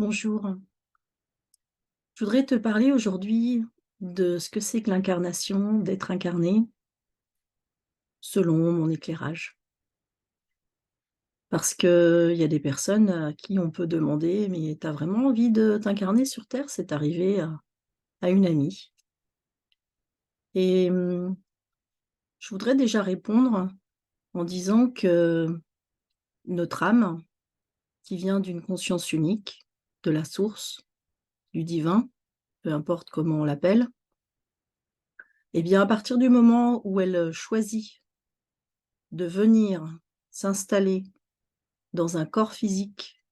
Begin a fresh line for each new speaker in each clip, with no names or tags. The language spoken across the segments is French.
Bonjour. Je voudrais te parler aujourd'hui de ce que c'est que l'incarnation, d'être incarné, selon mon éclairage. Parce qu'il y a des personnes à qui on peut demander: «Mais tu as vraiment envie de t'incarner sur terre?» C'est arrivé à une amie et je voudrais déjà répondre en disant que notre âme, qui vient d'une conscience unique, de la source, du divin, peu importe comment on l'appelle, et bien, à partir du moment où elle choisit de venir s'installer dans un corps physique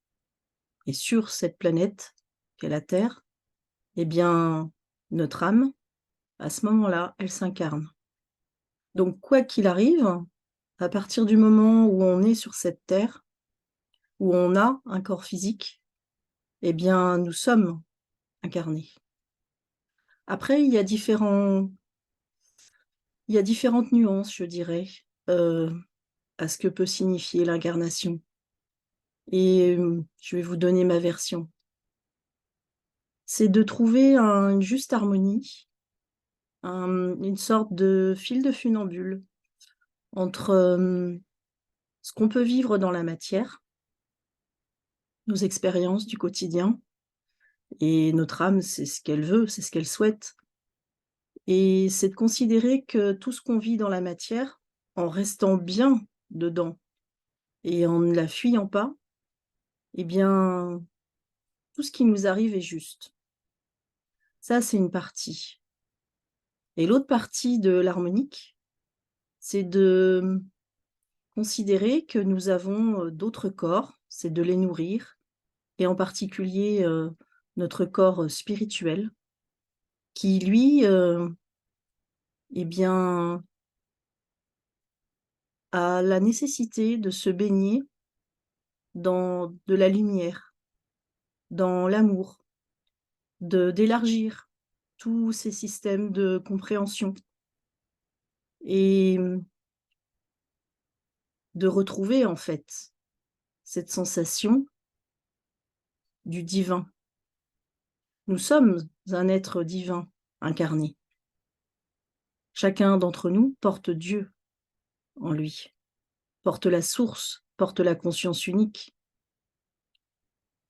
et sur cette planète qu'est la Terre, eh bien, notre âme, à ce moment-là, elle s'incarne. Donc quoi qu'il arrive, à partir du moment où on est sur cette Terre, où on a un corps physique, eh bien, nous sommes incarnés. Après, il y a différentes nuances, je dirais, heu, à ce que peut signifier l'incarnation et je vais vous donner ma version. C'est de trouver une juste harmonie, une sorte de fil de funambule entre, ce qu'on peut vivre dans la matière, nos expériences du quotidien et notre âme, c'est ce qu'elle veut, c'est ce qu'elle souhaite et c'est de considérer que tout ce qu'on vit dans la matière, en restant bien dedans et en ne la fuyant pas, eh bien, tout ce qui nous arrive est juste. Ça, c'est une partie et l'autre partie de l'harmonique, c'est de considérer que nous avons, d'autres corps, c'est de les nourrir et en particulier, notre corps, spirituel qui lui, eh bien, a la nécessité de se baigner dans de la lumière, dans l'amour, d'élargir tous ces systèmes de compréhension et de retrouver en fait cette sensation du divin. Nous sommes un être divin incarné. Chacun d'entre nous porte Dieu en lui, porte la source, porte la conscience unique.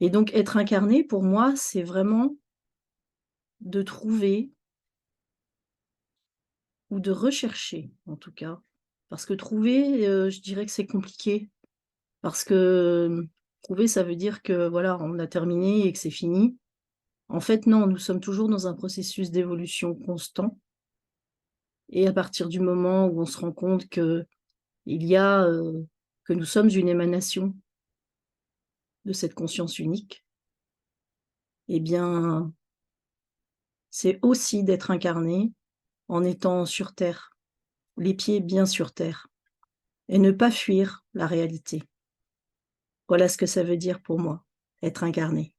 Et donc être incarné pour moi, c'est vraiment de trouver ou de rechercher en tout cas, parce que trouver, je dirais que c'est compliqué, parce que, trouver ça veut dire que voilà, on a terminé et que c'est fini. En fait non, nous sommes toujours dans un processus d'évolution constant et à partir du moment où on se rend compte qu'il y a, que nous sommes une émanation de cette conscience unique, eh bien, c'est aussi d'être incarné en étant sur terre, les pieds bien sur terre et ne pas fuir la réalité. Voilà ce que ça veut dire pour moi, être incarné.